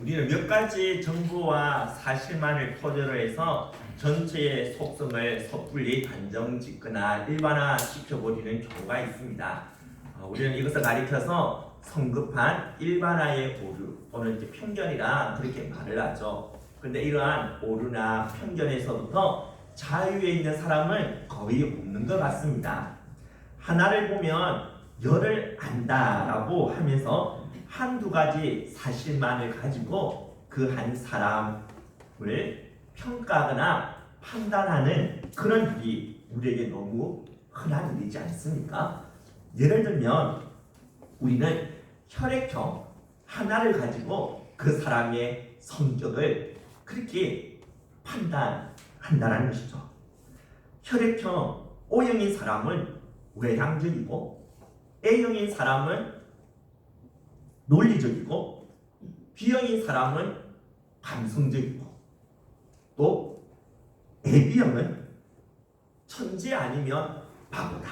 우리는 몇 가지 정보와 사실만을 토대로 해서 전체의 속성을 섣불리 단정 짓거나 일반화시켜버리는 경우가 있습니다. 우리는 이것을 가리켜서 성급한 일반화의 오류 또는 이제 편견이라 그렇게 말을 하죠. 그런데 이러한 오류나 편견에서부터 자유에 있는 사람은 거의 없는 것 같습니다. 하나를 보면 열을 안다라고 하면서 한두 가지 사실만을 가지고 그 한 사람을 평가하거나 판단하는 그런 일이 우리에게 너무 흔한 일이지 않습니까? 예를 들면 우리는 혈액형 하나를 가지고 그 사람의 성격을 그렇게 판단한다는 것이죠. 혈액형 O형인 사람은 외향적이고 A형인 사람은 논리적이고 B형인 사람은 감성적이고 또 AB형은 천재 아니면 바보다.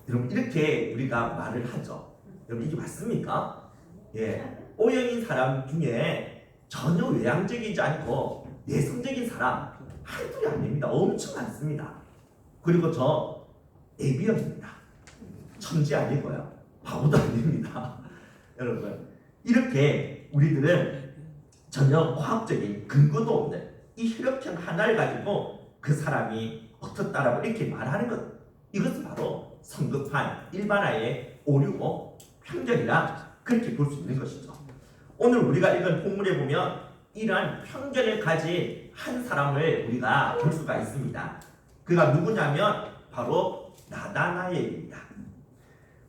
여러분 이렇게 우리가 말을 하죠. 여러분 이게 맞습니까? 예, O형인 사람 중에 전혀 외향적이지 않고 내성적인 사람 한둘이 아닙니다. 엄청 많습니다. 그리고 저 AB형입니다. 천재 아니고요. 바보도 아닙니다. 여러분 이렇게 우리들은 전혀 과학적인 근거도 없는 이 혈액형 하나를 가지고 그 사람이 어떻다라고 이렇게 말하는 것, 이것은 바로 성급한 일반화의 오류고 편견이라 그렇게 볼 수 있는 것이죠. 오늘 우리가 읽은 본문에 보면 이러한 편견을 가진 한 사람을 우리가 볼 수가 있습니다. 그가 누구냐면 바로 나다나엘입니다.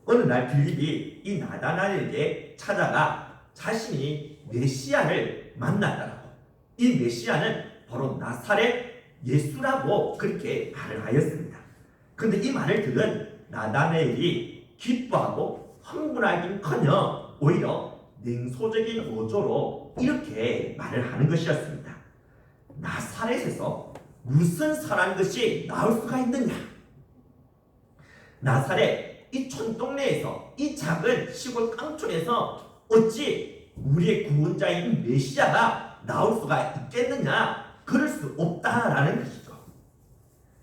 어느 날 빌립이 이 나다나엘에게 찾아가 자신이 메시아를 만났다라고, 이 메시아는 바로 나사렛 예수라고 그렇게 말을 하였습니다. 그런데 이 말을 들은 나다나엘이 기뻐하고 흥분하긴커녕 오히려 냉소적인 어조로 이렇게 말을 하는 것이었습니다. 나사렛에서 무슨 선한 것이 나올 수가 있느냐? 나사렛 이 촌동네에서 이 작은 시골 깡촌에서 어찌 우리의 구원자인 메시아가 나올 수가 있겠느냐? 그럴 수 없다라는 것이죠.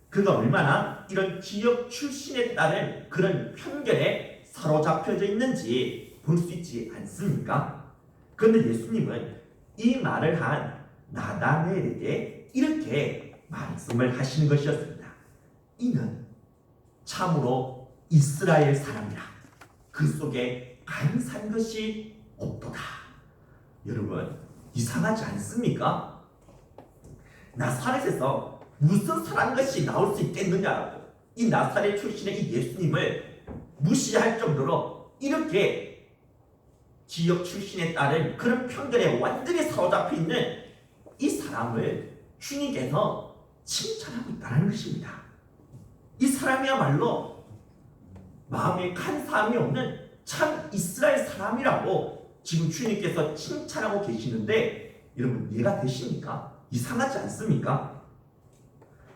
그가 얼마나 이런 지역 출신에 따른 그런 편견에 사로잡혀져 있는지 볼 수 있지 않습니까? 그런데 예수님은 이 말을 한 나다나엘에게 이렇게 말씀을 하시는 것이었습니다. 이는 참으로 이스라엘 사람이라 그 속에 간사한 것이 없도다. 여러분 이상하지 않습니까? 나사렛에서 무슨 선한 것이 나올 수 있겠느냐라고 이 나사렛 출신의 이 예수님을 무시할 정도로 이렇게 지역 출신에 따른 그런 편견에 완전히 사로잡혀 있는 이 사람을 주님께서 칭찬하고 있다는 것입니다. 이 사람이야말로 마음에 간사함이 없는 참 이스라엘 사람이라고 지금 주님께서 칭찬하고 계시는데 여러분 이해가 되십니까? 이상하지 않습니까?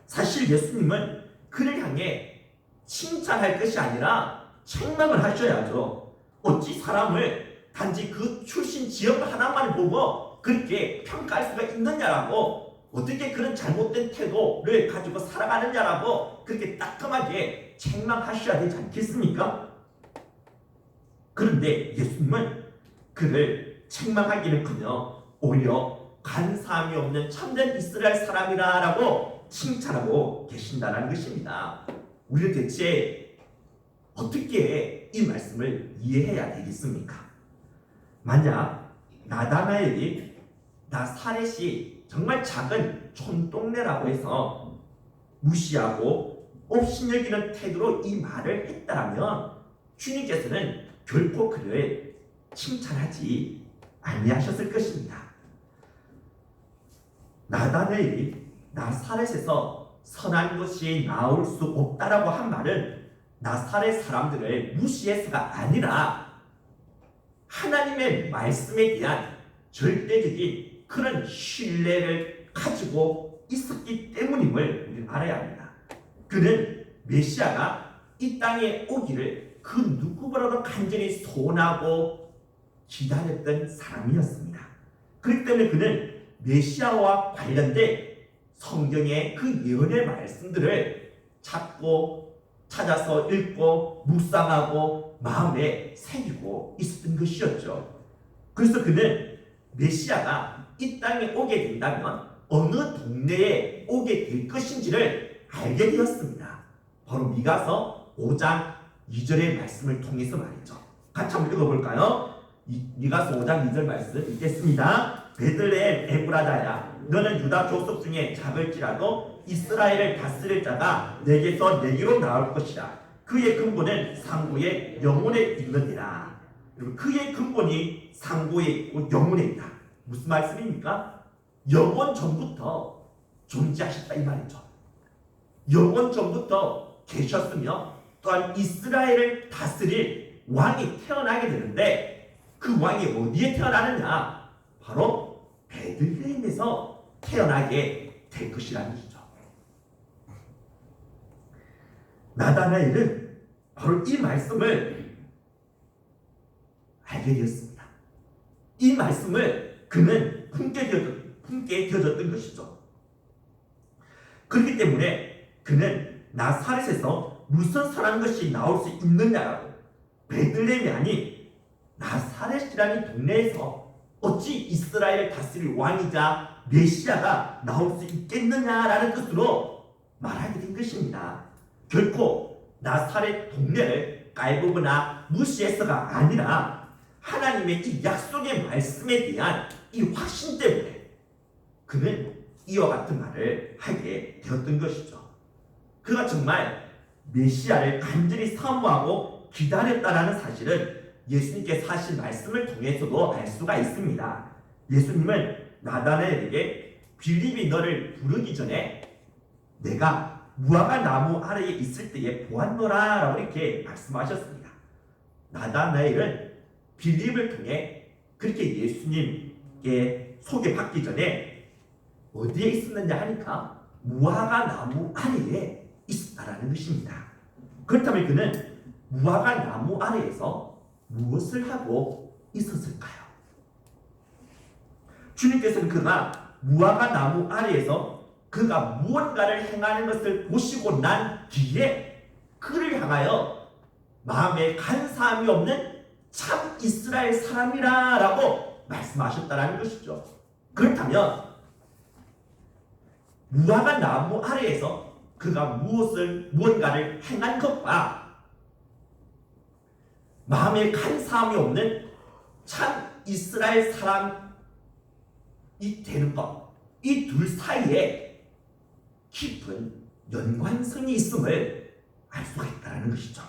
사실 예수님은 그를 향해 칭찬할 것이 아니라 책망을 하셔야죠. 어찌 사람을 단지 그 출신 지역 하나만을 보고 그렇게 평가할 수가 있느냐라고, 어떻게 그런 잘못된 태도를 가지고 살아가느냐라고 그렇게 따끔하게 책망하셔야 되지 않겠습니까? 그런데 예수님은 그를 책망하기는커녕 오히려 간사함이 없는 참된 이스라엘 사람이라고 칭찬하고 계신다는 것입니다. 우리는 대체 어떻게 이 말씀을 이해해야 되겠습니까? 만약 나다나엘이 나사렛이 정말 작은 촌동네라고 해서 무시하고 업신여기는 태도로 이 말을 했다면 주님께서는 결코 그를 칭찬하지 아니하셨을 것입니다. 나다나엘이 나사렛에서 선한 것이 나올 수 없다라고 한 말은 나사렛 사람들을 무시해서가 아니라 하나님의 말씀에 대한 절대적인 그런 신뢰를 가지고 있었기 때문임을 우리는 알아야 합니다. 그는 메시아가 이 땅에 오기를 그 누구보다도 간절히 소원하고 기다렸던 사람이었습니다. 그렇기 때문에 그는 메시아와 관련된 성경의 그 예언의 말씀들을 찾고 찾아서 읽고 묵상하고 마음에 새기고 있었던 것이었죠. 그래서 그는 메시아가 이 땅에 오게 된다면 어느 동네에 오게 될 것인지를 알게 되었습니다. 바로 미가서 5장 2절의 말씀을 통해서 말이죠. 같이 한번 읽어볼까요? 미가서 5장 2절 말씀 읽겠습니다. 베들레헴 에브라다야, 너는 유다 족속 중에 작을지라도 이스라엘을 다스릴 자가 내게서 내게로 나올 것이라. 그의 근본은 상고의 영혼에 있느니라. 그의 근본이 상고에 있고 영혼에 있다. 무슨 말씀입니까? 영원 전부터 존재하셨다 이 말이죠. 영원 전부터 계셨으며 또한 이스라엘을 다스릴 왕이 태어나게 되는데 그 왕이 어디에 태어나느냐? 바로 베들레헴에서 태어나게 될 것이라는 것이죠. 나다나엘은 바로 이 말씀을 알게 되었습니다. 이 말씀을 그는 품게 되어졌던 것이죠. 그렇기 때문에 그는 나사렛에서 무슨 선한 것이 나올 수 있느냐라고, 베들레헴이 아닌 나사렛이라는 동네에서 어찌 이스라엘을 다스릴 왕이자 메시아가 나올 수 있겠느냐라는 뜻으로 말하게 된 것입니다. 결코 나사렛 동네를 깔보거나 무시해서가 아니라 하나님의 이 약속의 말씀에 대한 이 확신 때문에 그는 이와 같은 말을 하게 되었던 것이죠. 그가 정말 메시아를 간절히 사모하고 기다렸다라는 사실은 예수님께서 하신 말씀을 통해서도 알 수가 있습니다. 예수님은 나다나엘에게 빌립이 너를 부르기 전에 내가 무화과 나무 아래에 있을 때에 보았노라 라고 이렇게 말씀하셨습니다. 나다나엘은 빌립을 통해 그렇게 예수님께 소개받기 전에 어디에 있었느냐 하니까 무화과 나무 아래에 있었다라는 것입니다. 그렇다면 그는 무화과 나무 아래에서 무엇을 하고 있었을까요? 주님께서는 그가 무화과 나무 아래에서 그가 무언가를 행하는 것을 보시고 난 뒤에 그를 향하여 마음에 간사함이 없는 참 이스라엘 사람이라고 말씀하셨다는 것이죠. 그렇다면 무화과 나무 아래에서 그가 무언가를 행한 것과 마음에 간사함이 없는 참 이스라엘 사람이 되는 것, 이 둘 사이에 깊은 연관성이 있음을 알 수가 있다는 것이죠.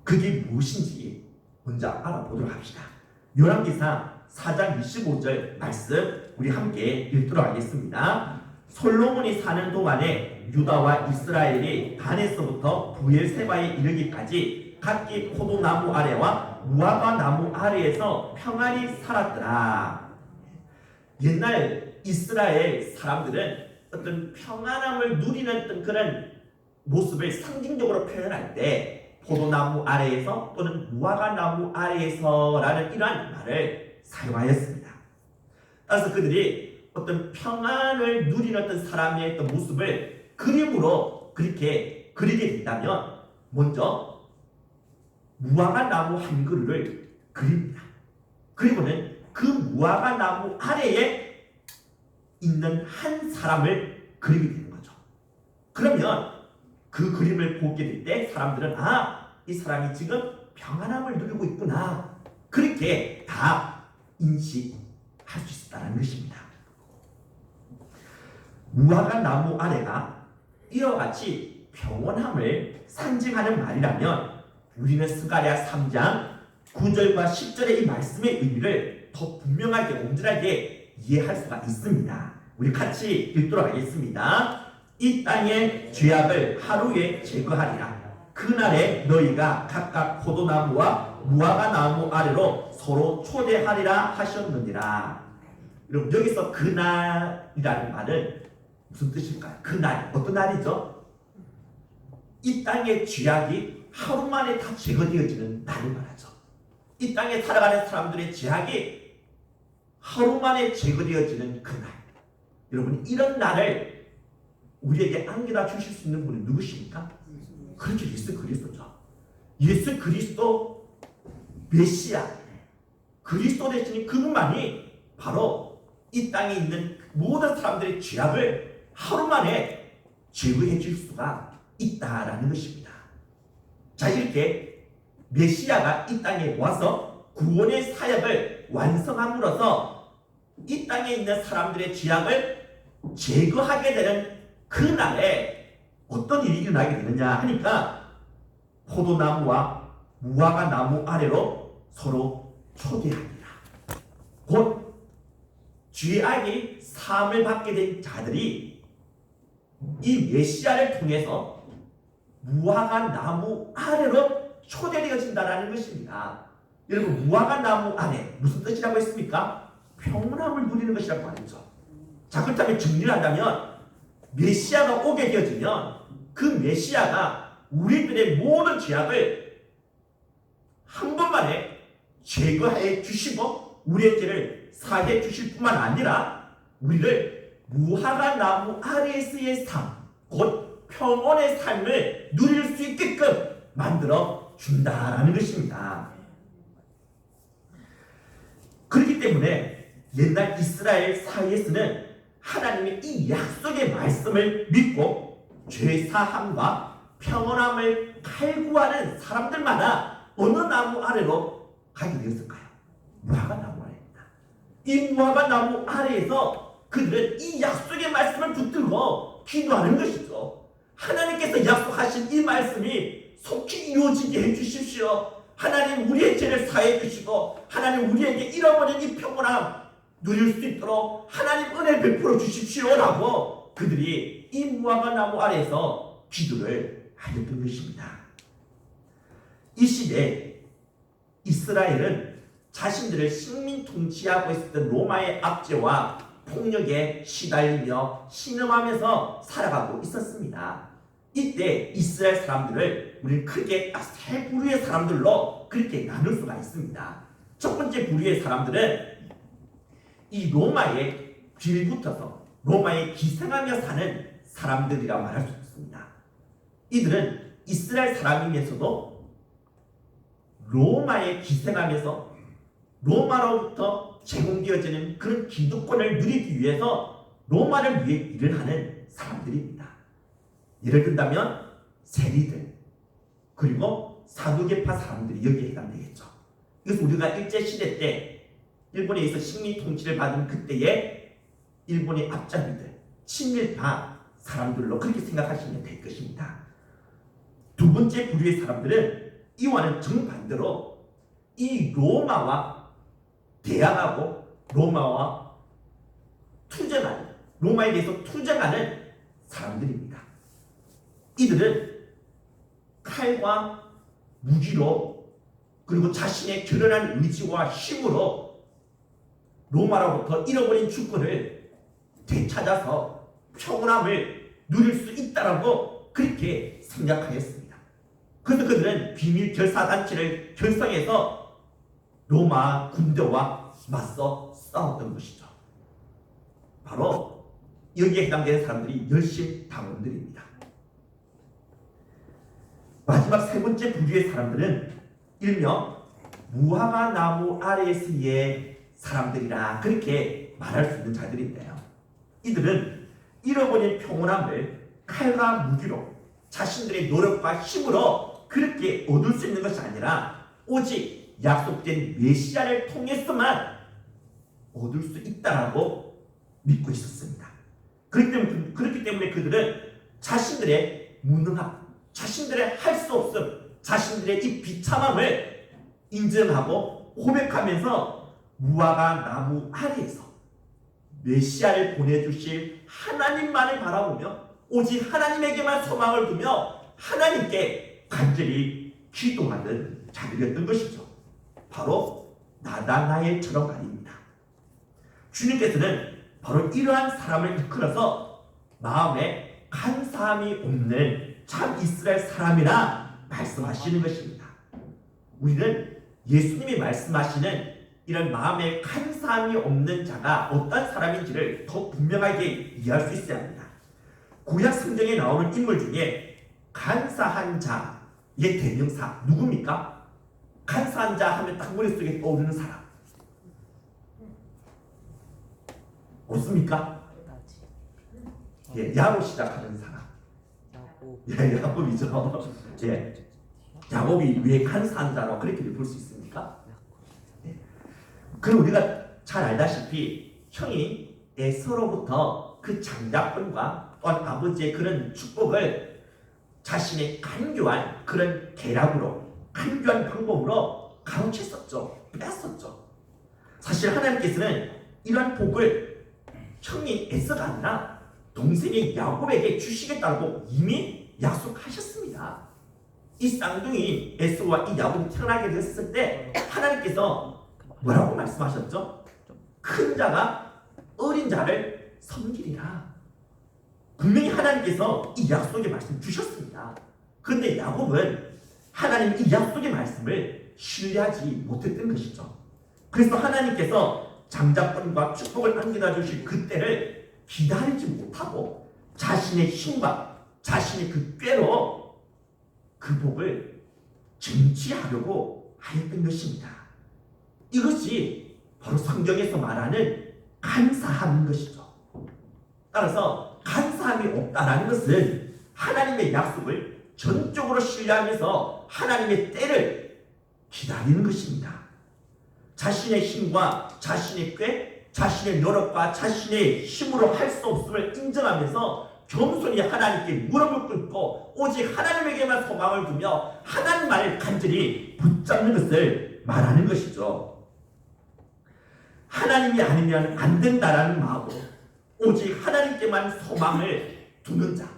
그게 무엇인지 먼저 알아보도록 합시다. 열왕기상 4장 25절 말씀 우리 함께 읽도록 하겠습니다. 솔로몬이 사는 동안에 유다와 이스라엘이 단에서부터 부엘세바에 이르기까지 각기 포도나무 아래와 무화과 나무 아래에서 평안히 살았더라. 옛날 이스라엘 사람들은 어떤 평안함을 누리는 어떤 그런 모습을 상징적으로 표현할 때 포도나무 아래에서 또는 무화과 나무 아래에서라는 이러한 말을 사용하였습니다. 따라서 그들이 어떤 평안을 누리는 어떤 사람의 어떤 모습을 그림으로 그렇게 그리게 된다면 먼저 무화과 나무 한 그루를 그립니다. 그리고는 그 무화과 나무 아래에 있는 한 사람을 그리게 되는 거죠. 그러면 그 그림을 보게 될 때 사람들은 이 사람이 지금 평안함을 누리고 있구나, 그렇게 다 인식할 수 있다는 것입니다. 무화과 나무 아래가 이와 같이 평온함을 상징하는 말이라면 우리는 스가랴 3장 9절과 10절의 이 말씀의 의미를 더 분명하게 온전하게 이해할 수가 있습니다. 우리 같이 읽도록 하겠습니다. 이 땅의 죄악을 하루에 제거하리라. 그날에 너희가 각각 포도나무와 무화과 나무 아래로 서로 초대하리라 하셨느니라. 여러분, 여기서 그날이라는 말은 무슨 뜻일까요? 그날, 어떤 날이죠? 이 땅의 죄악이 하루 만에 다 제거되어지는 날을 말하죠. 이 땅에 살아가는 사람들의 죄악이 하루 만에 제거되어지는 그날. 여러분, 이런 날을 우리에게 안겨다 주실 수 있는 분이 누구십니까? 그렇죠, 예수 그리스도죠. 예수 그리스도 메시아, 그리스도 되시니 그분만이 바로 이 땅에 있는 모든 사람들의 죄악을 하루 만에 제거해 줄 수가 있다라는 것입니다. 자, 이렇게 메시아가 이 땅에 와서 구원의 사역을 완성함으로써 이 땅에 있는 사람들의 죄악을 제거하게 되는 그날에 어떤 일이 일어나게 되느냐 하니까 포도나무와 무화과 나무 아래로 서로 초대하니라. 곧 죄악이 사함을 받게 된 자들이 이 메시아를 통해서 무화과 나무 아래로 초대되어진다는 것입니다. 여러분, 무화과 나무 아래 무슨 뜻이라고 했습니까? 평온함을 누리는 것이라고 말했죠. 자, 그렇다면 정리를 한다면 메시아가 오게 되어지면 그 메시아가 우리들의 모든 죄악을 한 번만에 제거해 주시고 우리의 죄를 사해 주실 뿐만 아니라 우리를 무화과 나무 아래에서의 삶, 곧 평온의 삶을 누릴 수 있게끔 만들어 준다라는 것입니다. 그렇기 때문에 옛날 이스라엘 사회에서는 하나님의 이 약속의 말씀을 믿고 죄사함과 평온함을 갈구하는 사람들마다 어느 나무 아래로 가게 되었을까요? 무화과 나무 아래입니다. 이 무화과 나무 아래에서 그들은 이 약속의 말씀을 붙들고 기도하는 것이죠. 하나님께서 약속하신 이 말씀이 속히 이루어지게 해주십시오. 하나님, 우리의 죄를 사해 주시고 하나님, 우리에게 잃어버린 이 평온함 누릴 수 있도록 하나님 은혜를 베풀어 주십시오라고 그들이 이 무화과 나무 아래에서 기도를 하였던 것입니다. 이 시대에 이스라엘은 자신들을 식민 통치하고 있었던 로마의 압제와 폭력에 시달리며 신음하면서 살아가고 있었습니다. 이때 이스라엘 사람들을 우리는 크게 딱 세 부류의 사람들로 그렇게 나눌 수가 있습니다. 첫 번째 부류의 사람들은 이 로마에 빌붙어서 로마에 기생하며 사는 사람들이라 말할 수 있습니다. 이들은 이스라엘 사람이면서도 로마에 기생하면서 로마로부터 제공되어지는 그런 기득권을 누리기 위해서 로마를 위해 일을 하는 사람들입니다. 예를 든다면 세리들, 그리고 사두개파 사람들이 여기에 해당되겠죠. 그래서 우리가 일제시대 때 일본에 의해서 식민 통치를 받은 그때의 일본의 앞잡이들, 친일파 사람들로 그렇게 생각하시면 될 것입니다. 두 번째 부류의 사람들은 이와는 정반대로 이 로마와 대항하고 로마와 투쟁하는, 로마에 대해서 투쟁하는 사람들입니다. 이들은 칼과 무기로 그리고 자신의 결연한 의지와 힘으로 로마로부터 잃어버린 주권을 되찾아서 평온함을 누릴 수 있다라고 그렇게 생각하였습니다. 그래서 그들은 비밀 결사단체를 결성해서 로마 군대와 맞서 싸웠던 것이죠. 바로 여기에 해당되는 사람들이 열심 당원들입니다. 마지막 세 번째 부류의 사람들은 일명 무화과 나무 아래에서의 사람들이라 그렇게 말할 수 있는 자들인데요. 이들은 잃어버린 평온함을 칼과 무기로 자신들의 노력과 힘으로 그렇게 얻을 수 있는 것이 아니라 오직 약속된 메시아를 통해서만 얻을 수 있다라고 믿고 있었습니다. 그렇기 때문에 그들은 자신들의 무능함, 자신들의 할 수 없음, 자신들의 이 비참함을 인정하고 고백하면서 무화과 나무 아래에서 메시아를 보내주실 하나님만을 바라보며 오직 하나님에게만 소망을 두며 하나님께 간절히 기도하는 자들이었던 것이죠. 바로 나다나엘처럼 말입니다. 주님께서는 바로 이러한 사람을 이끌어서 마음에 간사함이 없는 참 이스라엘 사람이라 말씀하시는 것입니다. 우리는 예수님이 말씀하시는 이런 마음에 간사함이 없는 자가 어떤 사람인지를 더 분명하게 이해할 수 있어야 합니다. 구약 성경에 나오는 인물 중에 간사한 자의 대명사 누굽니까? 간사한 자 하면 딱 머릿속에 떠오르는 사람 없습니까? 예, 야로 시작하는 사람. 예, 야곱이죠. 예, 야곱이 왜 간사한 자라고 그렇게 볼 수 있습니까? 예. 그럼 우리가 잘 알다시피 형이 에서로부터 그 장자권과 또한 아버지의 그런 축복을 자신의 간교한 그런 계략으로, 간교한 방법으로 가로챘었죠. 뺐었죠. 사실 하나님께서는 이러한 복을 형이 에서가 아니라 동생의 야곱에게 주시겠다고 이미 약속하셨습니다. 이 쌍둥이 에서와 이 야곱이 태어나게 됐을 때 하나님께서 뭐라고 말씀하셨죠? 큰 자가 어린 자를 섬기리라. 분명히 하나님께서 이 약속의 말씀 주셨습니다. 그런데 야곱은 하나님 이 약속의 말씀을 신뢰하지 못했던 것이죠. 그래서 하나님께서 장자권과 축복을 안겨다 주실 그때를 기다리지 못하고 자신의 힘과 자신의 그 꾀로 그 복을 쟁취하려고 하였던 것입니다. 이것이 바로 성경에서 말하는 간사함인 것이죠. 따라서 간사함이 없다라는 것은 하나님의 약속을 전적으로 신뢰하면서 하나님의 때를 기다리는 것입니다. 자신의 힘과 자신의 꾀, 자신의 노력과 자신의 힘으로 할 수 없음을 인정하면서 겸손히 하나님께 무릎을 꿇고 오직 하나님에게만 소망을 두며 하나님만을 간절히 붙잡는 것을 말하는 것이죠. 하나님이 아니면 안 된다라는 마음으로 오직 하나님께만 소망을 두는 자,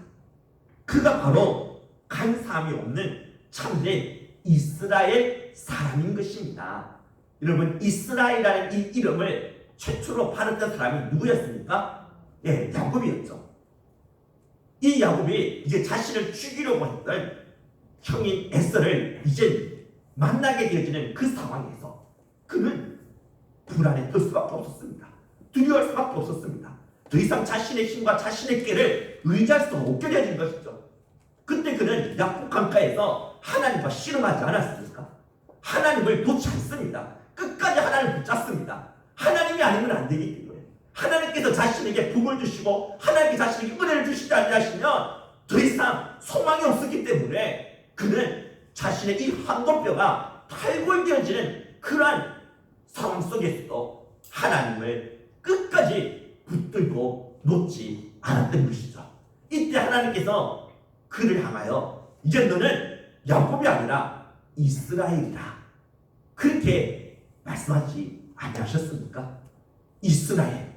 그가 바로 간사함이 없는 참된 이스라엘 사람인 것입니다. 여러분, 이스라엘이라는 이 이름을 최초로 받았던 사람이 누구였습니까? 예, 야곱이었죠. 이 야곱이 이제 자신을 죽이려고 했던 형인 에서를 이제 만나게 되어지는 그 상황에서 그는 불안에 들 수밖에 없었습니다. 두려워할 수밖에 없었습니다. 더 이상 자신의 힘과 자신의 꾀를 의지할 수 없게 되어진 것이죠. 그때 그는 야곱 강가에서 하나님과 씨름하지 않았습니까? 하나님을 놓지 않습니다. 끝까지 하나님을 붙잡습니다. 하나님이 아니면 안 되기 때문에 하나님께서 자신에게 복을 주시고 하나님께 자신에게 은혜를 주시지 않으시면 더 이상 소망이 없었기 때문에 그는 자신의 이 한도뼈가 탈골되어지는 그러한 상황 속에서도 하나님을 끝까지 붙들고 놓지 않았던 것이죠. 이때 하나님께서 그를 향하여 이제 너는 야곱이 아니라 이스라엘이라 그렇게 말씀하지 아니하셨습니까? 이스라엘,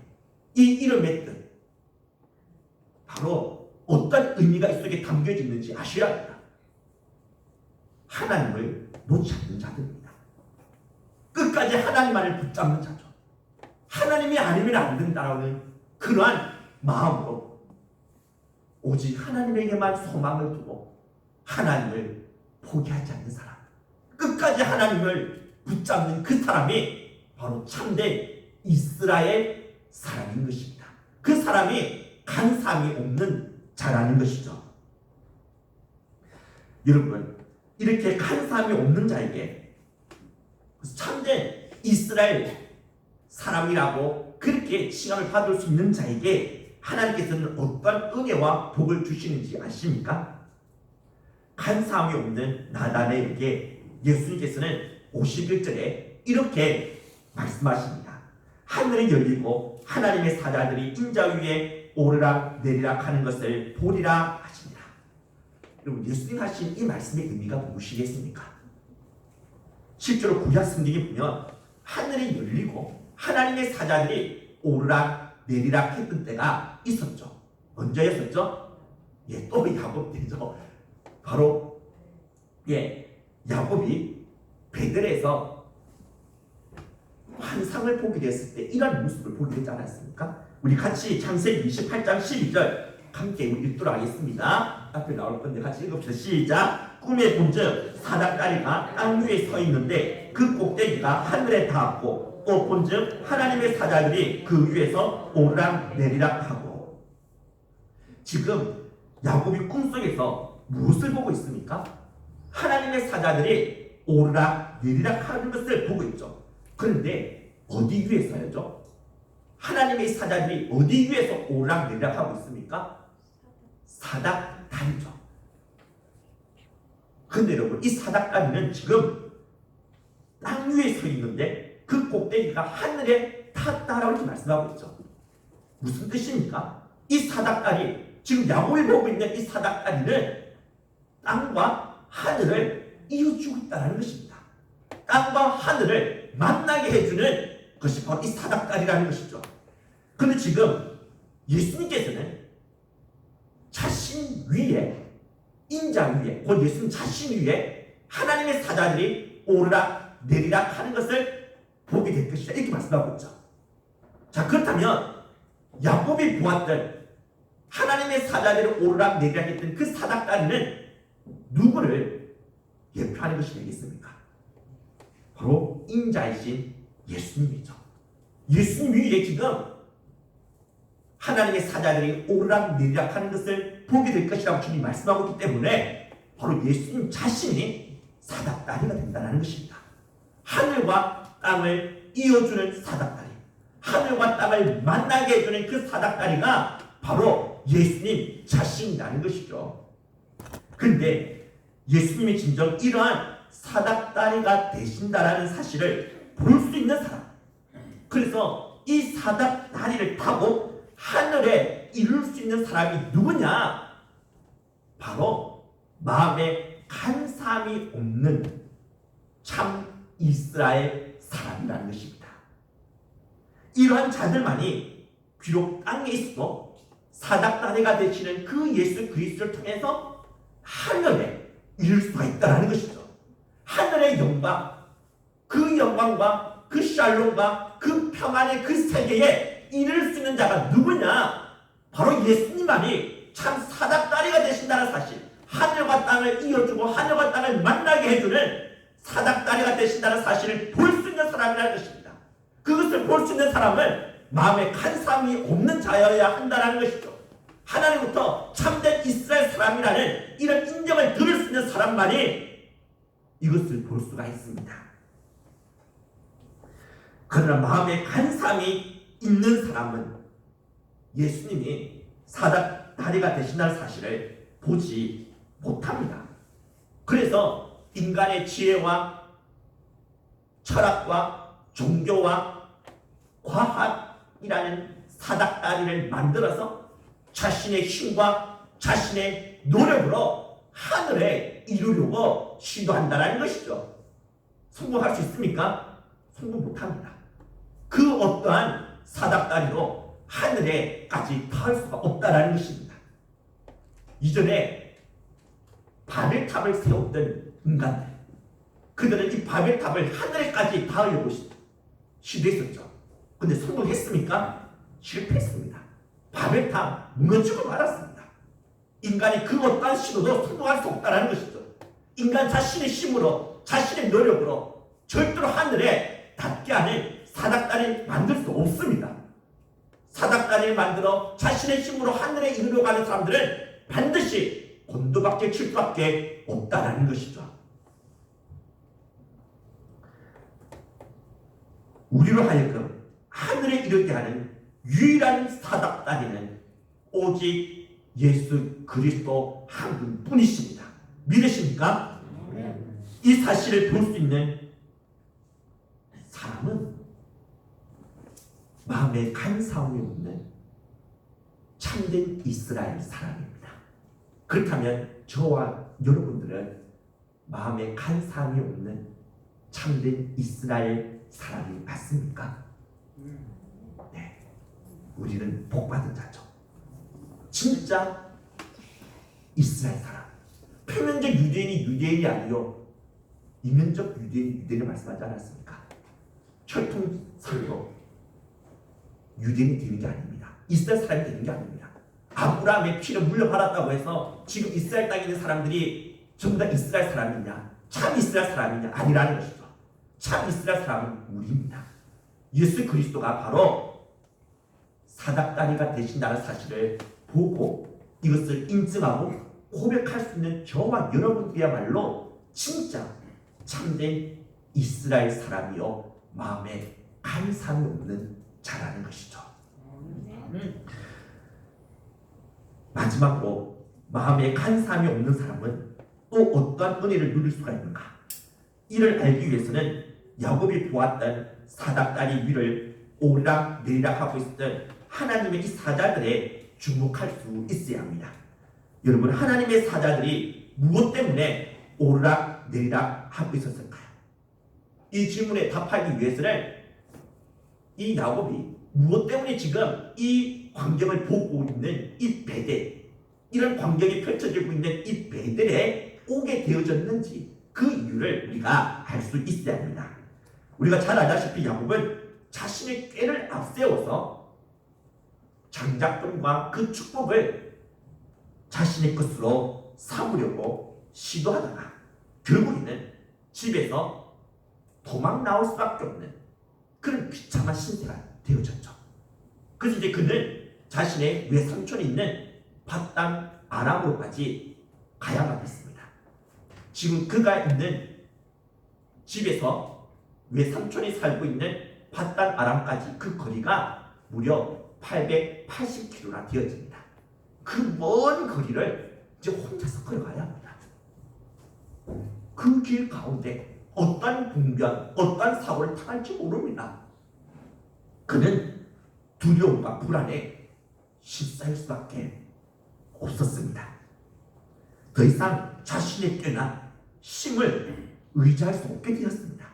이 이름의 뜻 바로 어떤 의미가 이 속에 담겨져 있는지 아셔야 합니다. 하나님을 놓지 않는 자들입니다. 끝까지 하나님만을 붙잡는 자죠. 하나님이 아니면 안 된다라는 그러한 마음으로 오직 하나님에게만 소망을 두고 하나님을 포기하지 않는 사람, 끝까지 하나님을 붙잡는 그 사람이 바로 참된 이스라엘 사람인 것입니다. 그 사람이 간사함이 없는 자라는 것이죠. 여러분, 이렇게 간사함이 없는 자에게 참된 이스라엘 사람이라고 그렇게 칭함을 받을 수 있는 자에게 하나님께서는 어떤 은혜와 복을 주시는지 아십니까? 간사함이 없는 나단에게 예수님께서는 51절에 이렇게 말씀하십니다. 하늘이 열리고 하나님의 사자들이 인자 위에 오르락 내리락 하는 것을 보리라 하십니다. 여러분, 예수님 하신 이 말씀의 의미가 무엇이겠습니까? 실제로 구약 성경에 보면 하늘이 열리고 하나님의 사자들이 오르락 내리락 했던 때가 있었죠. 언제였었죠? 또 야곱 때죠. 바로 야곱이 베들에서 환상을 보게 됐을 때 이런 모습을 보게 되지 않았습니까? 우리 같이 창세기 28장 12절 함께 읽도록 하겠습니다. 앞에 나올 건데 같이 읽읍시다. 시작. 꿈에 본즉 사닥다리가 땅 위에 서 있는데 그 꼭대기가 하늘에 닿았고 또 본즉 하나님의 사자들이 그 위에서 오르락 내리락 하고. 지금 야곱이 꿈속에서 무엇을 보고 있습니까? 하나님의 사자들이 오르락 내리락 하는 것을 보고 있죠. 그런데 어디 위에서요? 하나님의 사자들이 어디 위에서 오르락 내리락 하고 있습니까? 사닥다리죠. 근데 여러분, 이 사닥다리는 지금 땅 위에 서 있는데 그 꼭대기가 하늘에 탔다라고 이렇게 말씀하고 있죠. 무슨 뜻입니까? 이 사닥다리, 지금 야곱이 보고 있는 이 사닥다리는 땅과 하늘을 이어주고 있다는 것입니다. 땅과 하늘을 만나게 해주는 것이 바로 이 사닥다리라는 것이죠. 그런데 지금 예수님께서는 자신 위에, 인자 위에, 곧 예수님 자신 위에 하나님의 사자들이 오르락 내리락 하는 것을 보게 될 것이다, 이렇게 말씀하고 있죠. 자, 그렇다면 야곱이 보았던 하나님의 사자들이 오르락 내리락 했던 그 사닥다리는 누구를 예표하는 것이 되겠습니까? 바로 인자이신 예수님이죠. 예수님 위에 지금 하나님의 사자들이 오르락 내리락 하는 것을 보게 될 것이라고 주님이 말씀하고 있기 때문에 바로 예수님 자신이 사닥다리가 된다는 것입니다. 하늘과 땅을 이어주는 사닥다리, 하늘과 땅을 만나게 해주는 그 사닥다리가 바로 예수님 자신이라는 것이죠. 그런데 예수님이 진정 이러한 사닥다리가 되신다라는 사실을 볼 수 있는 사람, 그래서 이 사닥다리를 타고 하늘에 이룰 수 있는 사람이 누구냐? 바로 마음에 간사함이 없는 참 이스라엘 사람이라는 것입니다. 이러한 자들만이 비록 땅에 있어도 사닥다리가 되시는 그 예수 그리스도를 통해서 하늘에 이룰 수가 있다는 것이죠. 하늘의 영광, 그 영광과 그 샬롬과 그 평안의 그 세계에 이룰 수 있는 자가 누구냐? 바로 예수님만이 참 사닥다리가 되신다는 사실, 하늘과 땅을 이어주고 하늘과 땅을 만나게 해주는 사닥다리가 되신다는 사실을 볼 수 있는 사람이라는 것입니다. 그것을 볼 수 있는 사람은 마음에 간사함이 없는 자여야 한다는 것이죠. 하나님부터 참된 이스라엘 사람이라는 이런 인정을 들을 수 있는 사람만이 이것을 볼 수가 있습니다. 그러나 마음에 간사함이 있는 사람은 예수님이 사닥다리가 되신다는 사실을 보지 못합니다. 그래서 인간의 지혜와 철학과 종교와 과학이라는 사닥다리를 만들어서 자신의 힘과 자신의 노력으로 하늘에 이루려고 시도한다는 것이죠. 성공할 수 있습니까? 성공 못합니다. 그 어떠한 사닥다리로 하늘에까지 닿을 수가 없다는 것입니다. 이전에 바벨탑을 세웠던 인간들, 그들은 이 바벨탑을 하늘에까지 닿으려고 시도했었죠. 근데 성공했습니까? 실패했습니다. 바벨탑 무너지고 말았습니다. 인간이 그 어떠한 시도도 성공할 수 없다는 것이죠. 인간 자신의 힘으로, 자신의 노력으로 절대로 하늘에 닿게 하는 사닥다리 만들 수 없습니다. 사닥다리를 만들어 자신의 힘으로 하늘에 이르려고 하는 사람들은 반드시 곤두박질 칠 수밖에 없다는 것이죠. 우리로 하여금 하늘에 이르게 하는 유일한 사닥다리는 오직 예수 그리스도 한 분뿐이십니다. 믿으십니까? 이 사실을 볼 수 있는 사람은 마음에 간사함이 없는 참된 이스라엘 사람입니다. 그렇다면 저와 여러분들은 마음에 간사함이 없는 참된 이스라엘 사람이 맞습니까? 네, 우리는 복받은 자죠. 진짜 이스라엘 사람. 표면적 유대인이 유대인이 아니요 이면적 유대인이 유대인을 말씀하지 않았습니까? 혈통상으로 유대인이 되는 게 아닙니다. 이스라엘 사람이 되는 게 아닙니다. 아브라함의 피를 물려받았다고 해서 지금 이스라엘 땅에 있는 사람들이 전부 다 이스라엘 사람이냐, 참 이스라엘 사람이냐 아니라는 것이죠. 참 이스라엘 사람은 우리입니다. 예수 그리스도가 바로 사닥다리가 되신다는 사실을 보고 이것을 인증하고 고백할 수 있는 저와 여러분들이야말로 진짜 참된 이스라엘 사람이요 마음에 간사함이 없는 자라는 것이죠. 마지막으로 마음에 간사함이 없는 사람은 또 어떠한 은혜를 누릴 수가 있는가? 이를 알기 위해서는 야곱이 보았던 사닥다리 위를 오르락 내리락 하고 있었던 하나님의 이 사자들에 주목할 수 있어야 합니다. 여러분, 하나님의 사자들이 무엇 때문에 오르락 내리락 하고 있었을까요? 이 질문에 답하기 위해서는 이 야곱이 무엇 때문에 지금 이 광경을 보고 있는 이 베델, 이런 광경이 펼쳐지고 있는 이 베델에 오게 되어졌는지 그 이유를 우리가 알 수 있어야 합니다. 우리가 잘 알다시피 야곱은 자신의 꾀를 앞세워서 장작권과 그 축복을 자신의 것으로 삼으려고 시도하다가 결국에는 집에서 도망 나올 수밖에 없는 그런 비참한 신세가 되어졌죠. 그래서 이제 그는 자신의 외삼촌이 있는 밧단 아람으로까지 가야만 했습니다. 지금 그가 있는 집에서 외삼촌이 살고 있는 밧단 아람까지 그 거리가 무려 880km나 되어집니다. 그 먼 거리를 이제 혼자서 걸어가야 합니다. 그 길 가운데 어떤 분변, 어떤 사고를 당할지 모릅니다. 그는 두려움과 불안에 휩싸일 수밖에 없었습니다. 더 이상 자신의 꾀나 힘을 의지할 수 없게 되었습니다.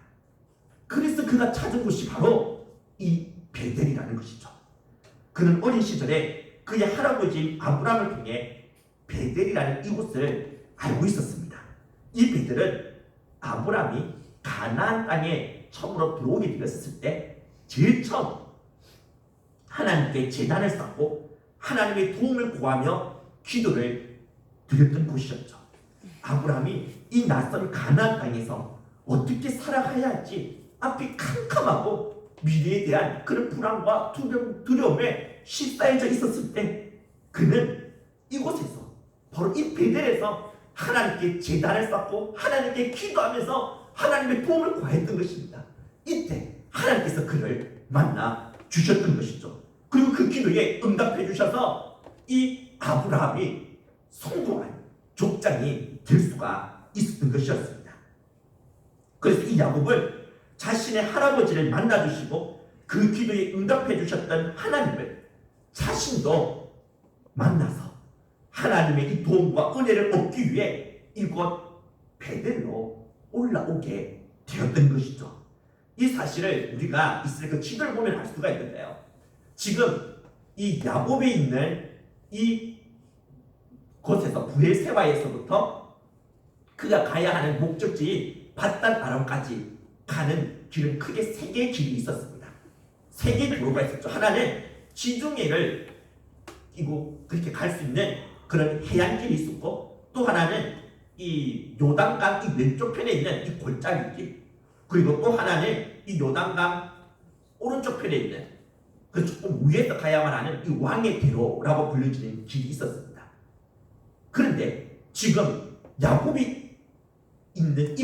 그래서 그가 찾은 곳이 바로 이 베델이라는 것이죠. 그는 어린 시절에 그의 할아버지 아브라함을 통해 베델이라는 이곳을 알고 있었습니다. 이 베델은 아브라함이 가나안 땅에 처음으로 들어오게 되었을 때 제일 처음 하나님께 제단을 쌓고 하나님의 도움을 구하며 기도를 드렸던 곳이었죠. 아브라함이 이 낯선 가나안 땅에서 어떻게 살아가야 할지 앞이 캄캄하고 미래에 대한 그런 불안과 두려움에 휩싸여져 있었을 때 그는 이곳에서 바로 이 베델에서 하나님께 제단을 쌓고 하나님께 기도하면서 하나님의 도움을 구했던 것입니다. 이때 하나님께서 그를 만나 주셨던 것이죠. 그리고 그 기도에 응답해 주셔서 이 아브라함이 성공한 족장이 될 수가 있었던 것이었습니다. 그래서 이 야곱은 자신의 할아버지를 만나 주시고 그 기도에 응답해 주셨던 하나님을 자신도 만나서 하나님의 이 도움과 은혜를 얻기 위해 이곳 베델로 올라오게 되었던 것이죠. 이 사실을 우리가 이스라엘 그 지도를 보면 알 수가 있는데요. 지금 이 야곱에 있는 이 곳에서 브엘세바에서부터 그가 가야 하는 목적지 밧단 아람까지 가는 길은 크게 세 개의 길이 있었습니다. 세 개의 도로가 있었죠. 하나는 지중해를 끼고 그렇게 갈 수 있는 그런 해안길이 있었고, 또 하나는 이 요단강 이 왼쪽 편에 있는 이 골짜기 길, 그리고 또 하나는 이 요단강 오른쪽 편에 있는 그 조금 위에서 가야만 하는 이 왕의 대로라고 불려지는 길이 있었습니다. 그런데 지금 야곱이 있는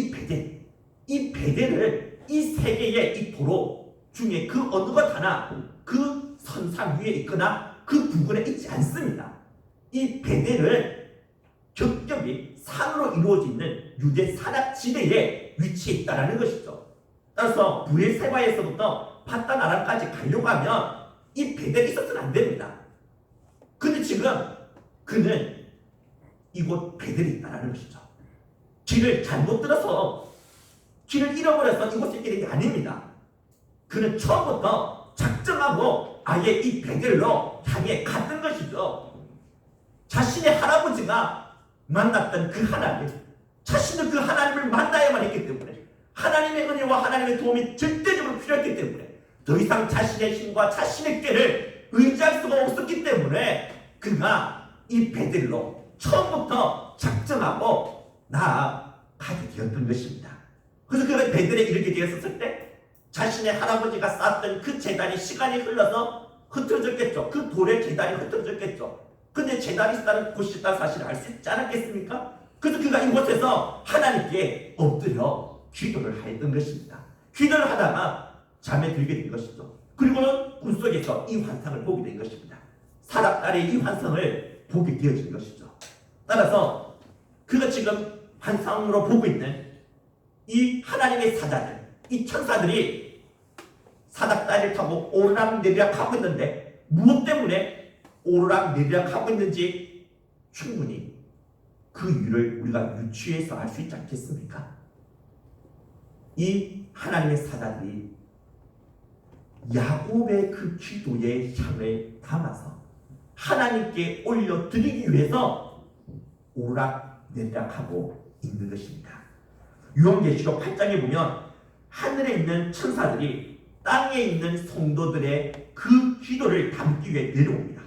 이 베델을 이 세 개의 이 도로 중에 그 어느 것 하나 그 선상 위에 있거나 그 부근에 있지 않습니다. 이 베델은 겹겹이 산으로 이루어져 있는 유대 산악 지대에 위치해 있다는 것이죠. 따라서 브엘세바에서부터 바단 아람까지 가려고 하면 이 베델이 있어서는 안 됩니다. 근데 지금 그는 이곳 베델이 있다는 것이죠. 길을 잘못 들어서 길을 잃어버려서 이곳에 있게 된 게 아닙니다. 그는 처음부터 작정하고 아예 이 베델로 향해 갔던 것이죠. 자신의 할아버지가 만났던 그 하나님, 자신은 그 하나님을 만나야만 했기 때문에, 하나님의 은혜와 하나님의 도움이 절대적으로 필요했기 때문에, 더 이상 자신의 힘과 자신의 꾀를 의지할 수가 없었기 때문에 그가 이 베델로 처음부터 작정하고 나아가게 되었던 것입니다. 그래서 그가 베델에 이르게 되었을 때 자신의 할아버지가 쌓았던 그 제단이 시간이 흘러서 흐트러졌겠죠. 그 돌의 제단이 흐트러졌겠죠. 근데 제단이 있다는 곳이 있다는 사실을 알 수 있지 않았겠습니까? 그래서 그가 이곳에서 하나님께 엎드려 기도를 하였던 것입니다. 기도를 하다가 잠에 들게 된 것이죠. 그리고는 꿈속에서 이 환상을 보게 된 것입니다. 사닥다리의 이 환상을 보게 되어진 것이죠. 따라서 그가 지금 환상으로 보고 있는 이 하나님의 사자들, 이 천사들이 사닥다리를 타고 오르락내리락 하고 있는데 무엇 때문에 오르락내리락 하고 있는지 충분히 그 이유를 우리가 유추해서 알 수 있지 않겠습니까? 이 하나님의 사자들이 야곱의 그 기도의 향을 담아서 하나님께 올려드리기 위해서 오락내락하고 있는 것입니다. 요한계시록 8장에 보면 하늘에 있는 천사들이 땅에 있는 성도들의 그 기도를 담기 위해 내려옵니다.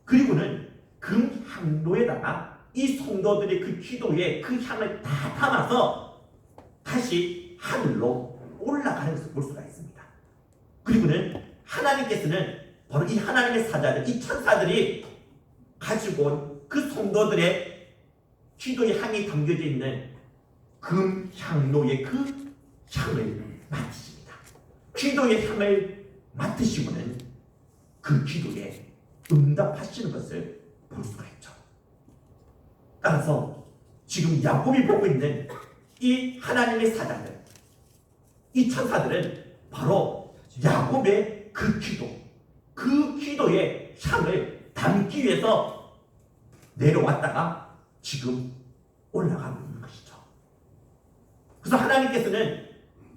그리고는 금 향로에다가 이 성도들의 그 기도에 그 향을 다 담아서 다시 하늘로 올라가는 것을 볼 수가 있습니다. 그리고는 하나님께서는 바로 이 하나님의 사자들, 이 천사들이 가지고 온 그 성도들의 기도의 향이 담겨져 있는 금 향로의 그 향을 맡으십니다. 기도의 향을 맡으시고는 그 기도에 응답하시는 것을 볼 수가 있죠. 따라서 지금 야곱이 보고 있는 이 하나님의 사자들, 이 천사들은 바로 야곱의 그 기도, 그 기도의 향을 담기 위해서 내려왔다가 지금 올라가고 있는 것이죠. 그래서 하나님께서는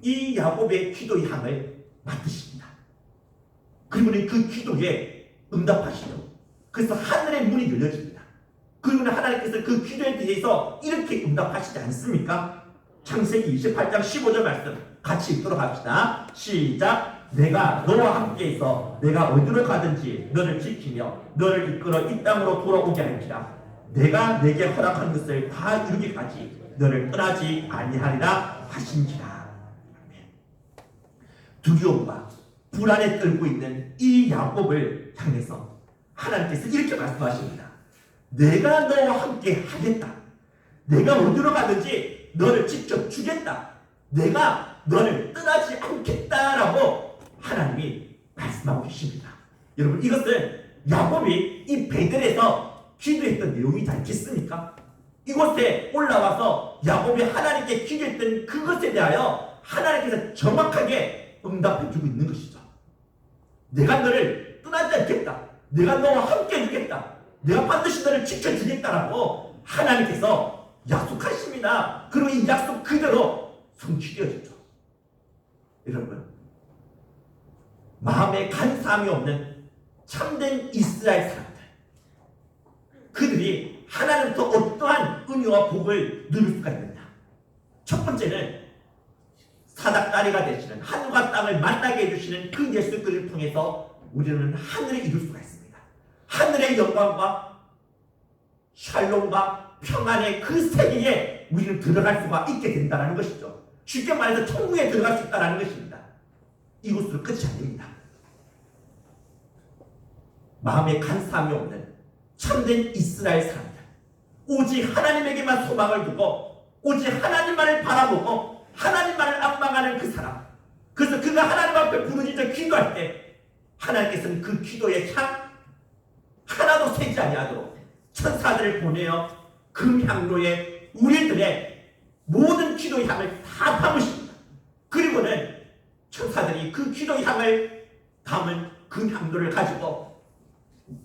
이 야곱의 기도의 향을 맡으십니다. 그리고는 그 기도에 응답하시죠. 그래서 하늘의 문이 열려집니다. 그리고는 하나님께서 그 기도에 대해서 이렇게 응답하시지 않습니까? 창세기 28장 15절 말씀 같이 읽도록 합시다. 시작. 내가 너와 함께 있어 내가 어디로 가든지 너를 지키며 너를 이끌어 이 땅으로 돌아오게 할지라. 내가 내게 허락한 것을 다 이루기까지 너를 떠나지 아니하리라 하신지라. 두려움과 불안에 떨고 있는 이 야곱을 향해서 하나님께서 이렇게 말씀하십니다. 내가 너와 함께 하겠다. 내가 어디로 가든지 너를 직접 주겠다. 내가 너를 떠나지 않겠다라고 하나님이 말씀하고 계십니다. 여러분, 이것은 야곱이 이 베델에서 기도했던 내용이지 않겠습니까? 이곳에 올라와서 야곱이 하나님께 기도했던 그것에 대하여 하나님께서 정확하게 응답해주고 있는 것이죠. 내가 너를 떠나지 않겠다. 내가 너와 함께 해주겠다. 내가 반드시 너를 지켜주겠다라고 하나님께서 약속하십니다. 그리고 이 약속 그대로 성취되어졌죠. 여러분, 마음에 간사함이 없는 참된 이스라엘 사람들, 그들이 하나님부터 어떠한 은혜와 복을 누릴 수가 있느냐? 첫 번째는 사닥다리가 되시는 하늘과 땅을 만나게 해주시는 그 예수 그리스도를 통해서 우리는 하늘에 이룰 수가 있습니다. 하늘의 영광과 샬롬과 평안의 그 세계에 우리는 들어갈 수가 있게 된다는 것이죠. 쉽게 말해서 천국에 들어갈 수 있다는 것입니다. 이곳으로 끝이 아닙니다. 마음에 간사함이 없는 참된 이스라엘 사람들, 오직 하나님에게만 소망을 두고 오직 하나님만을 바라보고 하나님만을 앙망하는 그 사람, 그래서 그가 하나님 앞에 부르짖어 기도할 때 하나님께서는 그 기도의 향, 하나도 새지 아니하도록 천사들을 보내어 금향로에 우리들의 모든 기도의 향을 다 담으십니다. 그리고는 천사들이 그 기도의 향을 담은 금향로를 가지고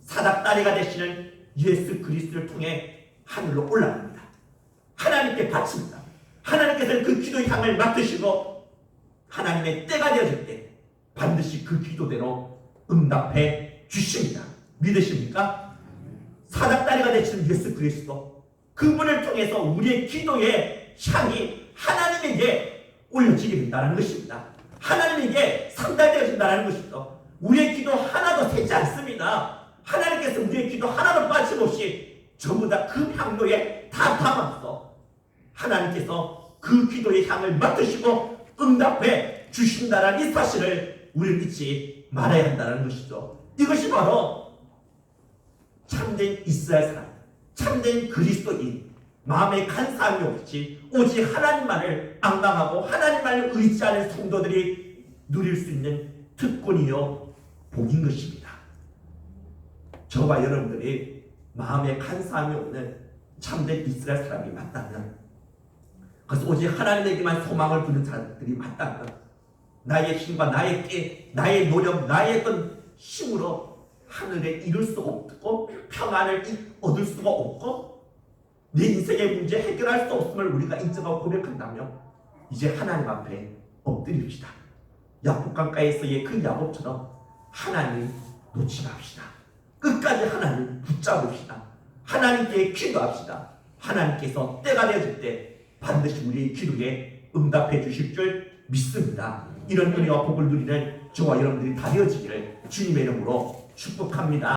사닥다리가 되시는 예수 그리스도를 통해 하늘로 올라갑니다. 하나님께 바칩니다. 하나님께서는 그 기도의 향을 맡으시고 하나님의 때가 되어질 때 반드시 그 기도대로 응답해 주십니다. 믿으십니까? 사닥다리가 되시는 예수 그리스도, 그분을 통해서 우리의 기도의 향이 하나님에게 올려지게 된다는 것입니다. 하나님에게 상달되어진다는 것입니다. 우리의 기도 하나도 새지 않습니다. 하나님께서 우리의 기도 하나도 빠짐없이 전부 다 그 향로에 다 담아서 하나님께서 그 기도의 향을 맡으시고 응답해 주신다는 이 사실을 우리는 잊지 말아야 한다는 것이죠. 이것이 바로 참된 이스라엘 사람, 참된 그리스도인, 마음에 간사함이 없이 오직 하나님만을 앙망하고 하나님만을 의지하는 성도들이 누릴 수 있는 특권이요 복인 것입니다. 저와 여러분들이 마음에 간사함이 없는 참된 이스라엘 사람이 맞다면, 그래서 오직 하나님에게만 소망을 두는 사람들이 맞다면, 나의 힘과 나의 깨, 나의 노력, 나의 어떤 힘으로 하늘에 이룰 수 없고 평안을 얻을 수가 없고 내 인생의 문제 해결할 수 없음을 우리가 인정하고 고백한다면 이제 하나님 앞에 엎드립시다. 야곱 강가에서의 그 야곱처럼 하나님 놓지 맙시다. 끝까지 하나님 붙잡읍시다. 하나님께 기도합시다. 하나님께서 때가 되어질 때 반드시 우리의 기도에 응답해 주실 줄 믿습니다. 이런 은혜와 복을 누리는 저와 여러분들이 다 되어지기를 주님의 이름으로 축복합니다.